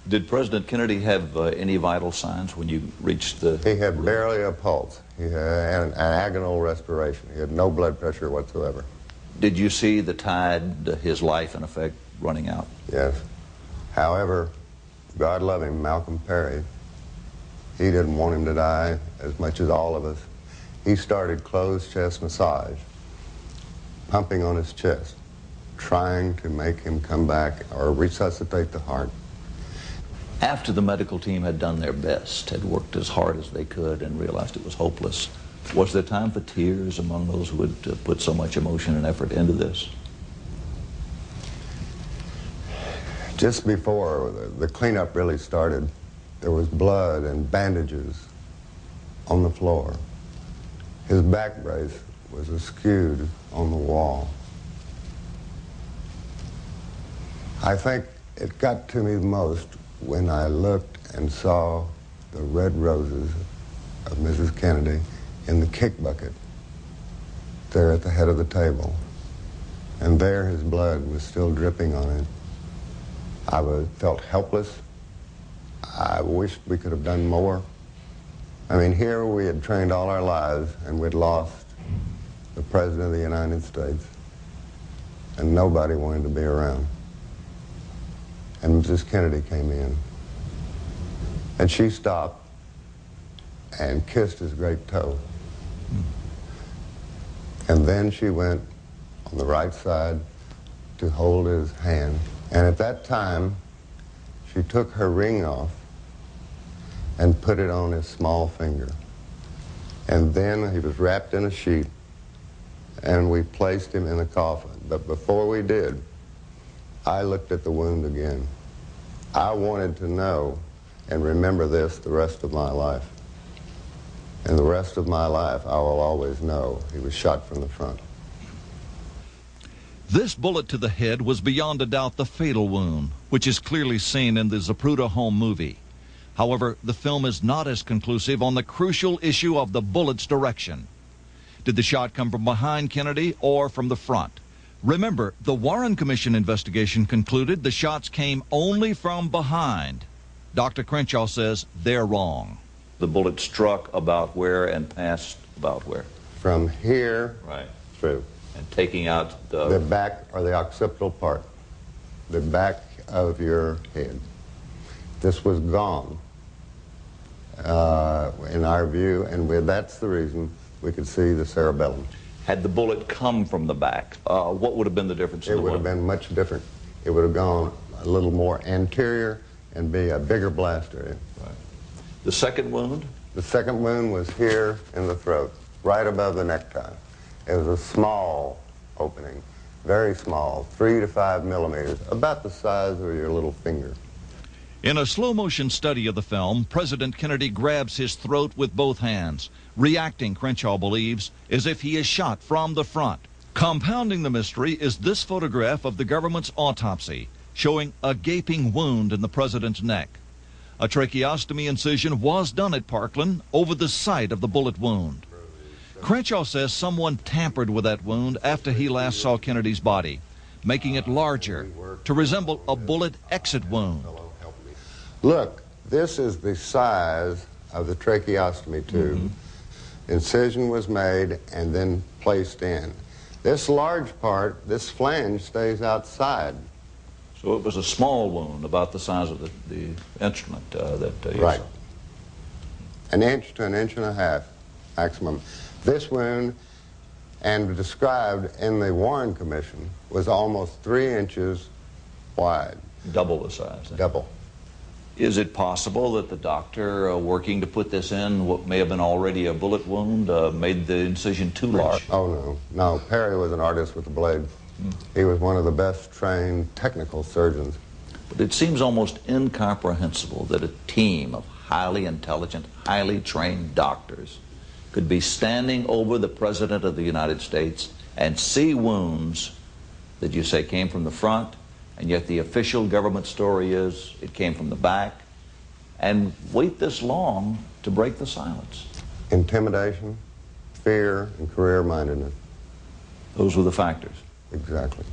Did President Kennedy have any vital signs when you reached the... He had barely a pulse. He had an agonal respiration. He had no blood pressure whatsoever. Did you see the tide, his life in effect, running out? Yes. However, God love him, Malcolm Perry. He didn't want him to die as much as all of us. He started closed chest massage, pumping on his chest, trying to make him come back or resuscitate the heart. After the medical team had done their best, had worked as hard as they could and realized it was hopeless, was there time for tears among those who had put so much emotion and effort into this? Just before the cleanup really started, there was blood and bandages on the floor. His back brace was askewed on the wall. I think it got to me the most when I looked and saw the red roses of Mrs. Kennedy in the kick bucket there at the head of the table. And there his blood was still dripping on it. I felt helpless. I wished we could have done more. I mean, here we had trained all our lives, and we'd lost the President of the United States, and nobody wanted to be around. And Mrs. Kennedy came in, and she stopped and kissed his great toe. And then she went on the right side to hold his hand. And at that time, she took her ring off and put it on his small finger. And then he was wrapped in a sheet, and we placed him in a coffin. But before we did, I looked at the wound again. I wanted to know and remember this the rest of my life. And the rest of my life, I will always know he was shot from the front. This bullet to the head was beyond a doubt the fatal wound, which is clearly seen in the Zapruder home movie. However, the film is not as conclusive on the crucial issue of the bullet's direction. Did the shot come from behind Kennedy or from the front? Remember, the Warren Commission investigation concluded the shots came only from behind. Dr. Crenshaw says they're wrong. The bullet struck about where and passed about where? From here through. And taking out the back or the occipital part, the back of your head. This was gone, in our view, and that's the reason we could see the cerebellum. Had the bullet come from the back, what would have been the difference? It would have been much different. It would have gone a little more anterior and be a bigger blaster. Right. The second wound? The second wound was here in the throat, right above the necktie. It was a small opening, very small, 3 to 5 millimeters, about the size of your little finger. In a slow-motion study of the film, President Kennedy grabs his throat with both hands, reacting, Crenshaw believes, as if he is shot from the front. Compounding the mystery is this photograph of the government's autopsy, showing a gaping wound in the president's neck. A tracheostomy incision was done at Parkland over the site of the bullet wound. Crenshaw says someone tampered with that wound after he last saw Kennedy's body, making it larger to resemble a bullet exit wound. Look, this is the size of the tracheostomy tube. Incision was made and then placed in. This large part, this flange, stays outside. So it was a small wound, about the size of the instrument that you right. saw. An inch to an inch and a half, maximum. This wound, and described in the Warren Commission, was almost 3 inches wide. Double the size. Then. Double. Is it possible that the doctor working to put this in what may have been already a bullet wound made the incision too large? Oh, no. No, Perry was an artist with the blade. He was one of the best trained technical surgeons. But it seems almost incomprehensible that a team of highly intelligent, highly trained doctors could be standing over the President of the United States and see wounds that you say came from the front, and yet the official government story is it came from the back, and wait this long to break the silence. Intimidation, fear, and career-mindedness. Those were the factors. Exactly.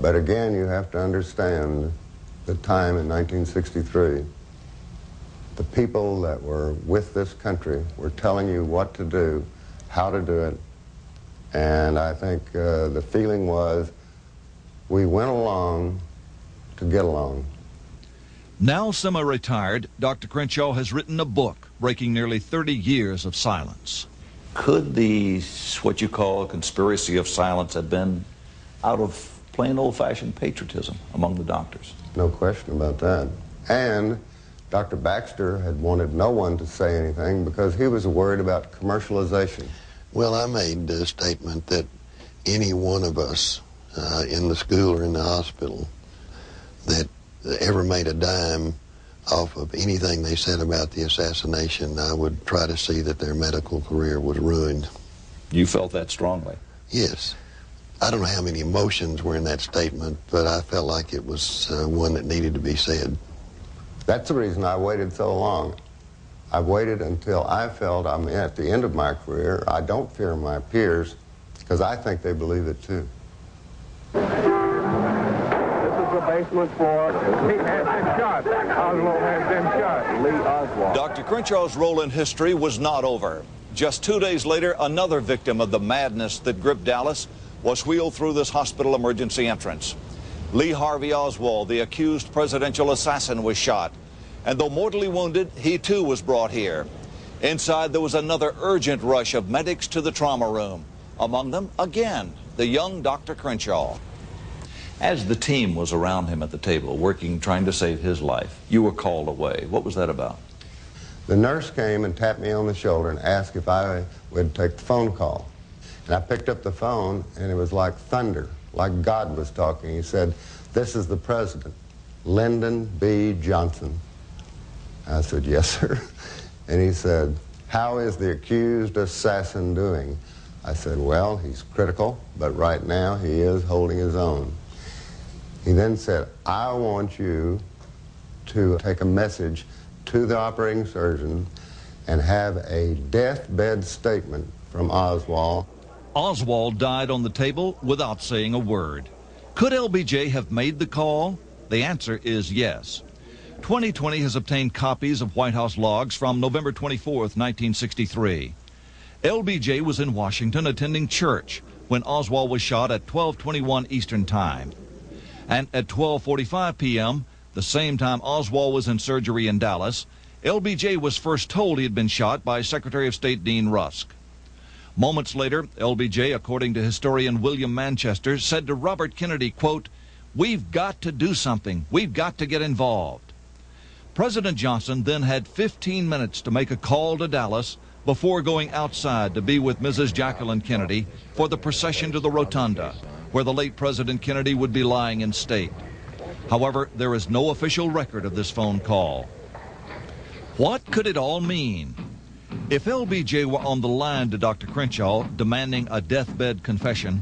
But again, you have to understand the time in 1963. The people that were with this country were telling you what to do, how to do it, and I think the feeling was we went along to get along. Now semi-retired, Dr. Crenshaw has written a book breaking nearly 30 years of silence. Could the, what you call, conspiracy of silence have been out of plain old-fashioned patriotism among the doctors? No question about that. And Dr. Baxter had wanted no one to say anything because he was worried about commercialization. Well, I made a statement that any one of us in the school or in the hospital that ever made a dime off of anything they said about the assassination, I would try to see that their medical career was ruined. You felt that strongly? Yes. I don't know how many emotions were in that statement, but I felt like it was one that needed to be said. That's the reason I waited so long. I waited until I felt I'm at the end of my career. I don't fear my peers. because I think they believe it too. This is the basement floor. He has been shot. Oswald has been shot. Lee Oswald. Dr. Crenshaw's role in history was not over. Just 2 days later, another victim of the madness that gripped Dallas was wheeled through this hospital emergency entrance. Lee Harvey Oswald, the accused presidential assassin, was shot. And though mortally wounded, he too was brought here. Inside, there was another urgent rush of medics to the trauma room. Among them, again, the young Dr. Crenshaw. As the team was around him at the table, working, trying to save his life, you were called away. What was that about? The nurse came and tapped me on the shoulder and asked if I would take the phone call. And I picked up the phone, and it was like thunder, like God was talking. He said, "This is the president, Lyndon B. Johnson." I said, "Yes, sir." And he said, "How is the accused assassin doing?" I said, "Well, he's critical, but right now he is holding his own." He then said, "I want you to take a message to the operating surgeon and have a deathbed statement from Oswald." Oswald died on the table without saying a word. Could LBJ have made the call? The answer is yes. 2020 has obtained copies of White House logs from November 24th, 1963. LBJ was in Washington attending church when Oswald was shot at 12:21 Eastern Time. And at 12:45 p.m., the same time Oswald was in surgery in Dallas, LBJ was first told he had been shot by Secretary of State Dean Rusk. Moments later, LBJ, according to historian William Manchester, said to Robert Kennedy, quote, "We've got to do something. We've got to get involved." President Johnson then had 15 minutes to make a call to Dallas before going outside to be with Mrs. Jacqueline Kennedy for the procession to the rotunda, where the late President Kennedy would be lying in state. However, there is no official record of this phone call. What could it all mean? If LBJ were on the line to Dr. Crenshaw demanding a deathbed confession,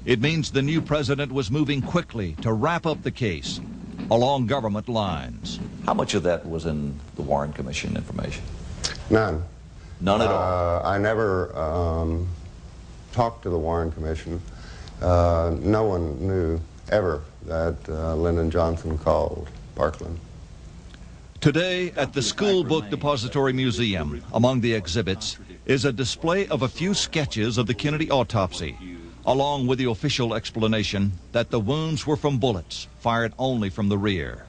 it means the new president was moving quickly to wrap up the case along government lines. How much of that was in the Warren Commission information? None. None at all? I never talked to the Warren Commission. No one knew ever that Lyndon Johnson called Parkland. Today, at the School Book Depository Museum, among the exhibits, is a display of a few sketches of the Kennedy autopsy, along with the official explanation that the wounds were from bullets fired only from the rear.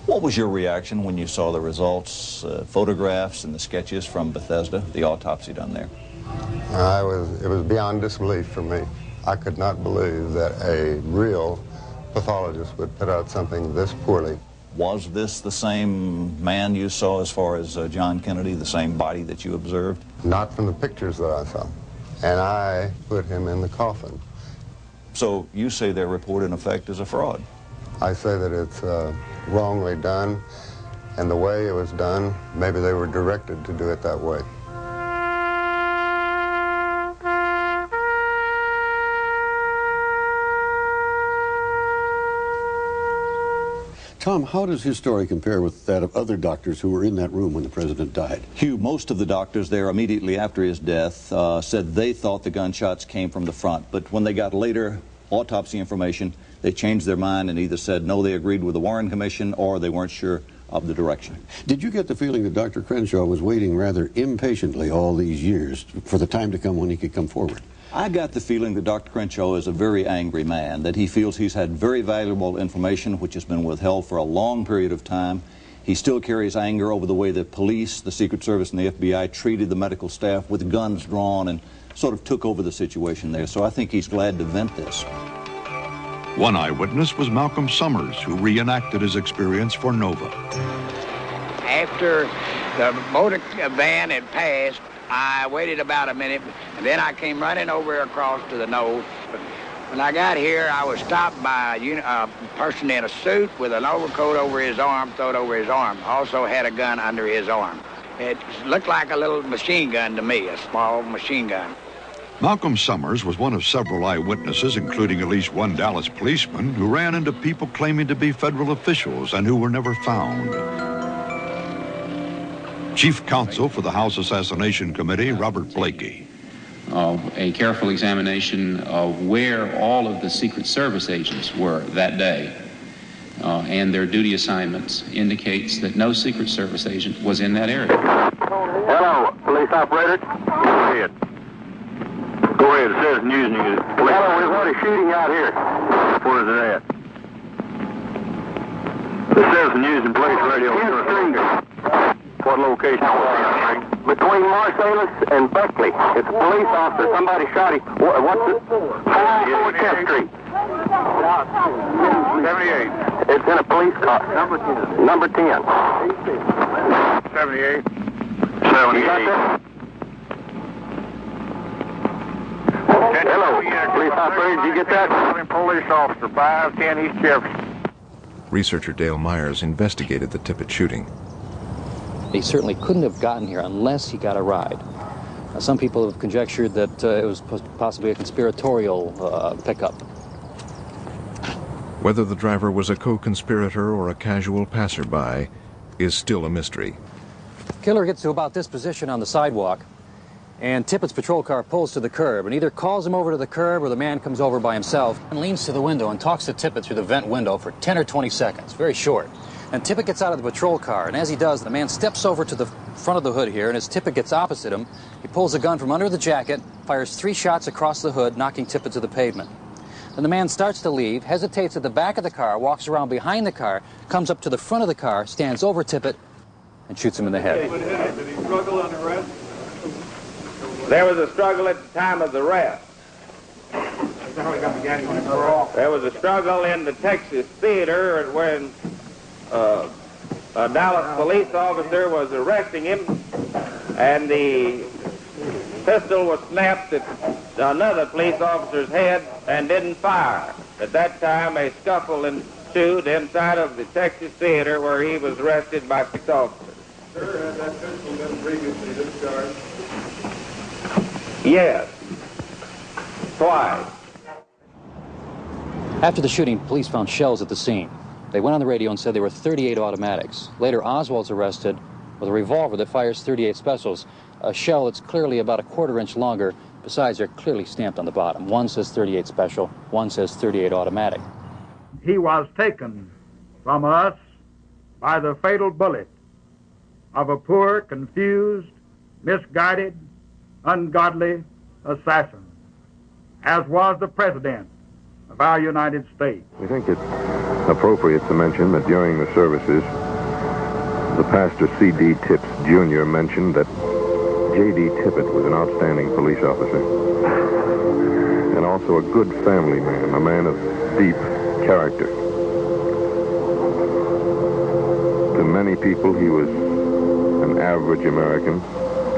What was your reaction when you saw the results, photographs and the sketches from Bethesda, the autopsy done there? It was beyond disbelief for me. I could not believe that a real pathologist would put out something this poorly. Was this the same man you saw as far as John Kennedy, the same body that you observed? Not from the pictures that I saw. And I put him in the coffin. So you say their report in effect is a fraud? I say that it's wrongly done, and the way it was done, maybe they were directed to do it that way. Tom, how does his story compare with that of other doctors who were in that room when the president died? Hugh, most of the doctors there immediately after his death said they thought the gunshots came from the front, but when they got later autopsy information, they changed their mind and either said no, they agreed with the Warren Commission, or they weren't sure of the direction. Did you get the feeling that Dr. Crenshaw was waiting rather impatiently all these years for the time to come when he could come forward? I got the feeling that Dr. Crenshaw is a very angry man, that he feels he's had very valuable information which has been withheld for a long period of time. He still carries anger over the way the police, the Secret Service, and the FBI treated the medical staff with guns drawn and sort of took over the situation there. So I think he's glad to vent this. One eyewitness was Malcolm Summers, who reenacted his experience for Nova. After the motor van had passed, I waited about a minute, and then I came running over across to the nose. When I got here, I was stopped by a person in a suit with an overcoat over his arm, thrown over his arm. Also had a gun under his arm. It looked like a little machine gun to me, a small machine gun. Malcolm Summers was one of several eyewitnesses, including at least one Dallas policeman, who ran into people claiming to be federal officials and who were never found. Chief Counsel for the House Assassination Committee, Robert Blakey. a careful examination of where all of the Secret Service agents were that day and their duty assignments indicates that no Secret Service agent was in that area. Hello, police operator. Go ahead. Go ahead. It says news. Hello, we've had a shooting out here. Where is it at? It says news and police radio. What location? Between Marsalis and Buckley. It's a police officer. Somebody shot him. What's it? 404 10th Street. 78. It's in a police car. Number 10. Number 10. 78. 78. Hello, police operator. Did you get that? Police officer, 510 East Jefferson. Researcher Dale Myers investigated the Tippit shooting. He certainly couldn't have gotten here unless he got a ride. Some people have conjectured that it was possibly a conspiratorial pickup. Whether the driver was a co-conspirator or a casual passerby is still a mystery. Killer gets to about this position on the sidewalk, and Tippit's patrol car pulls to the curb and either calls him over to the curb or the man comes over by himself and leans to the window and talks to Tippit through the vent window for 10 or 20 seconds, very short. And Tippit gets out of the patrol car, and as he does, the man steps over to the front of the hood here, and as Tippit gets opposite him, he pulls a gun from under the jacket, fires 3 shots across the hood, knocking Tippit to the pavement. Then the man starts to leave, hesitates at the back of the car, walks around behind the car, comes up to the front of the car, stands over Tippit, and shoots him in the head. Did he struggle on arrest? There was a struggle at the time of the arrest. There was a struggle in the Texas Theater when a Dallas police officer was arresting him, and the pistol was snapped at another police officer's head and didn't fire. At that time, a scuffle ensued inside of the Texas Theater where he was arrested by police officers. Sir, had that pistol been previously discharged? Yes. Twice. After the shooting, police found shells at the scene. They went on the radio and said there were 38 automatics. Later, Oswald's arrested with a revolver that fires 38 specials, a shell that's clearly about a 1/4 inch longer. Besides, they're clearly stamped on the bottom. One says 38 special, one says 38 automatic. He was taken from us by the fatal bullet of a poor, confused, misguided, ungodly assassin, as was the President of our United States. We think it's appropriate to mention that during the services, the pastor C.D. Tipps Jr. mentioned that J.D. Tippit was an outstanding police officer and also a good family man, a man of deep character. To many people, he was an average American,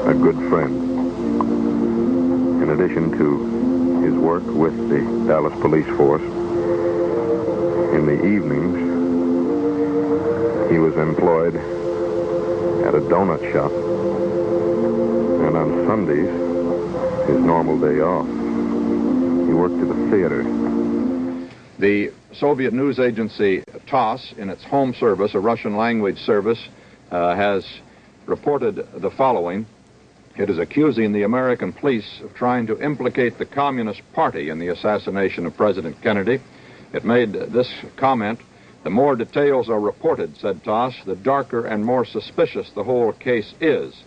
a good friend. In addition to his work with the Dallas Police Force, in the evenings, he was employed at a donut shop, and on Sundays, his normal day off, he worked at the theater. The Soviet news agency TASS, in its home service, a Russian language service, has reported the following. It is accusing the American police of trying to implicate the Communist Party in the assassination of President Kennedy. It made this comment: "The more details are reported," said TASS, "the darker and more suspicious the whole case is."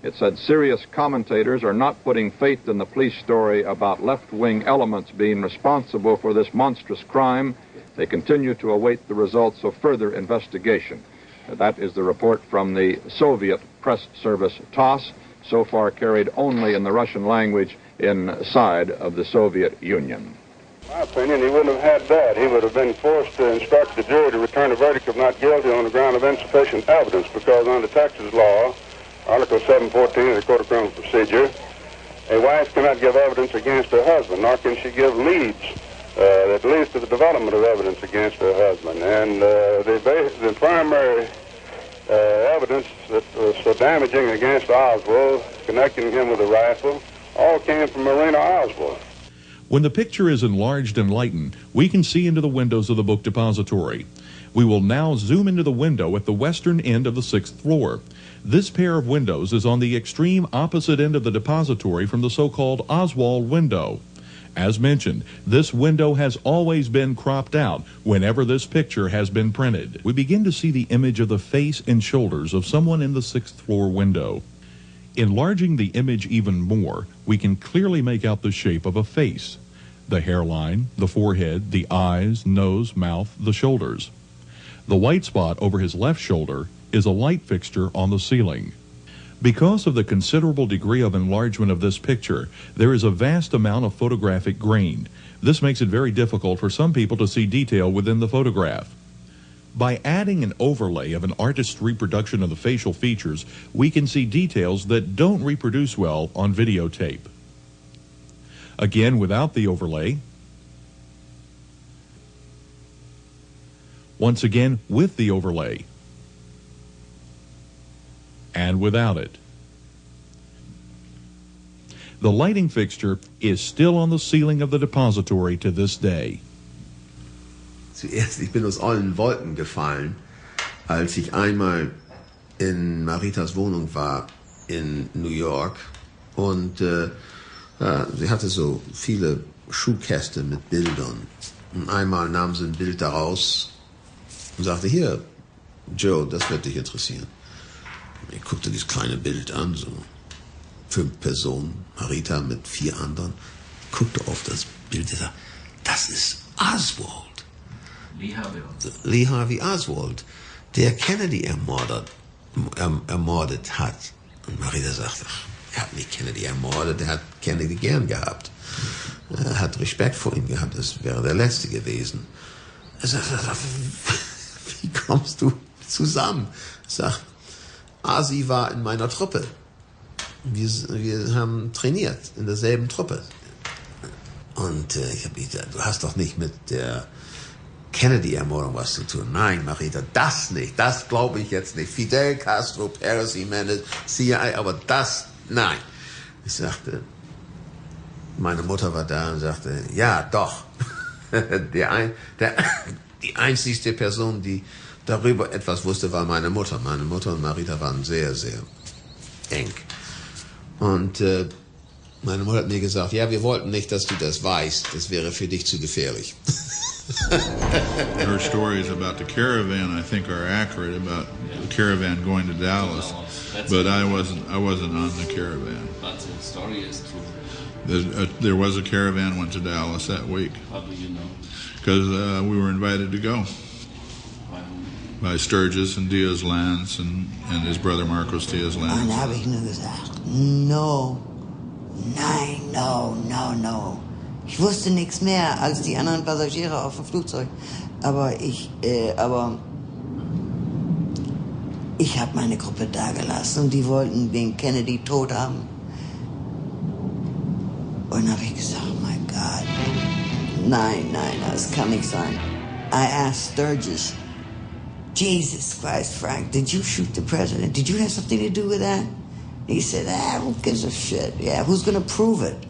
It said serious commentators are not putting faith in the police story about left-wing elements being responsible for this monstrous crime. They continue to await the results of further investigation. That is the report from the Soviet press service TASS, so far carried only in the Russian language inside of the Soviet Union. In my opinion, he wouldn't have had that. He would have been forced to instruct the jury to return a verdict of not guilty on the ground of insufficient evidence, because under Texas law, Article 714 of the Code of Criminal Procedure, a wife cannot give evidence against her husband, nor can she give leads that leads to the development of evidence against her husband. And the primary evidence that was so damaging against Oswald, connecting him with a rifle, all came from Marina Oswald. When the picture is enlarged and lightened, we can see into the windows of the book depository. We will now zoom into the window at the western end of the 6th floor. This pair of windows is on the extreme opposite end of the depository from the so-called Oswald window. As mentioned, this window has always been cropped out whenever this picture has been printed. We begin to see the image of the face and shoulders of someone in the 6th floor window. Enlarging the image even more, we can clearly make out the shape of a face, the hairline, the forehead, the eyes, nose, mouth, the shoulders. The white spot over his left shoulder is a light fixture on the ceiling. Because of the considerable degree of enlargement of this picture, there is a vast amount of photographic grain. This makes it very difficult for some people to see detail within the photograph. By adding an overlay of an artist's reproduction of the facial features, we can see details that don't reproduce well on videotape. Again, without the overlay. Once again, with the overlay. And without it. The lighting fixture is still on the ceiling of the depository to this day. Zuerst, ich bin aus allen Wolken gefallen, als ich einmal in Maritas Wohnung war in New York und sie hatte so viele Schuhkäste mit Bildern. Und einmal nahm sie ein Bild daraus und sagte, hier, Joe, das wird dich interessieren. Ich guckte dieses kleine Bild an, so 5 Personen, Marita mit 4 anderen, guckte auf das Bild und sagte, das ist Oswald. Lee Harvey Oswald, der Kennedy ermordet hat. Und Marita sagte, er hat nicht Kennedy ermordet, er hat Kennedy gern gehabt. Er hat Respekt vor ihm gehabt, das wäre der Letzte gewesen. Er sagt, wie kommst du zusammen? Ich sag, sie war in meiner Truppe. Wir haben trainiert in derselben Truppe. Und ich habe gesagt, du hast doch nicht mit der Kennedy-Ermordung was zu tun. Nein, Marita, das nicht. Das glaube ich jetzt nicht. Fidel Castro, Perez Jimenez, CIA, aber das, nein. Ich sagte, meine Mutter war da und sagte, ja, doch. Die einzigste Person, die darüber etwas wusste, war meine Mutter. Meine Mutter und Marita waren sehr, sehr eng. Und meine Mutter hat mir gesagt, ja, wir wollten nicht, dass du das weißt. Das wäre für dich zu gefährlich. Her stories about the caravan, I think, are accurate about the caravan going to Dallas, but I wasn't on the caravan. But the story is true. There was a caravan went to Dallas that week. How do you know? Because we were invited to go by Sturgis and Diaz Lance and his brother Marcos Diaz Lance. Und habe ich nur gesagt, no, nein, no. Ich wusste nichts mehr als die anderen Passagiere auf dem Flugzeug. Aber ich habe meine Gruppe da gelassen und die wollten den Kennedy tot haben. Und habe ich gesagt, oh my God, nein, das kann nicht sein. I asked Sturgis, Jesus Christ, Frank, did you shoot the president? Did you have something to do with that? He said, who gives a shit? Yeah, who's going to prove it?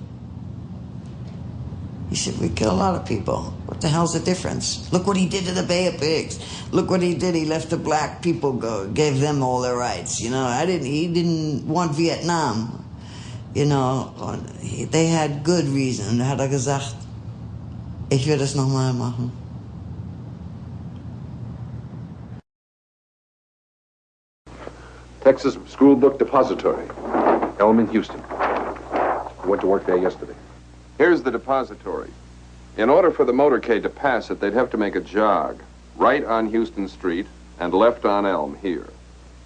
He said, we kill a lot of people. What the hell's the difference? Look what he did to the Bay of Pigs. Look what he did. He let the black people go, gave them all their rights. You know, he didn't want Vietnam. You know, they had good reason. Da hat gesagt, ich will das nochmal machen. Texas School Book Depository, Elm in Houston. I went to work there yesterday. Here's the depository. In order for the motorcade to pass it, they'd have to make a jog right on Houston Street and left on Elm here,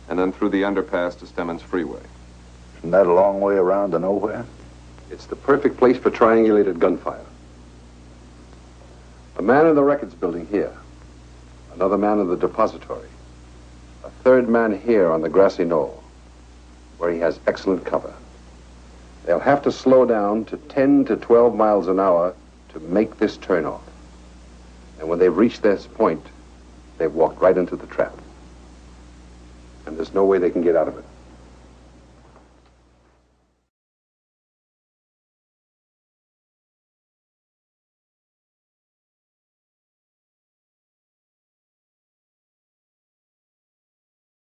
and then through the underpass to Stemmons Freeway. Isn't that a long way around to nowhere? It's the perfect place for triangulated gunfire. A man in the records building here, another man in the depository, a third man here on the grassy knoll, where he has excellent cover. They'll have to slow down to 10 to 12 miles an hour to make this turnoff. And when they've reached this point, they've walked right into the trap. And there's no way they can get out of it.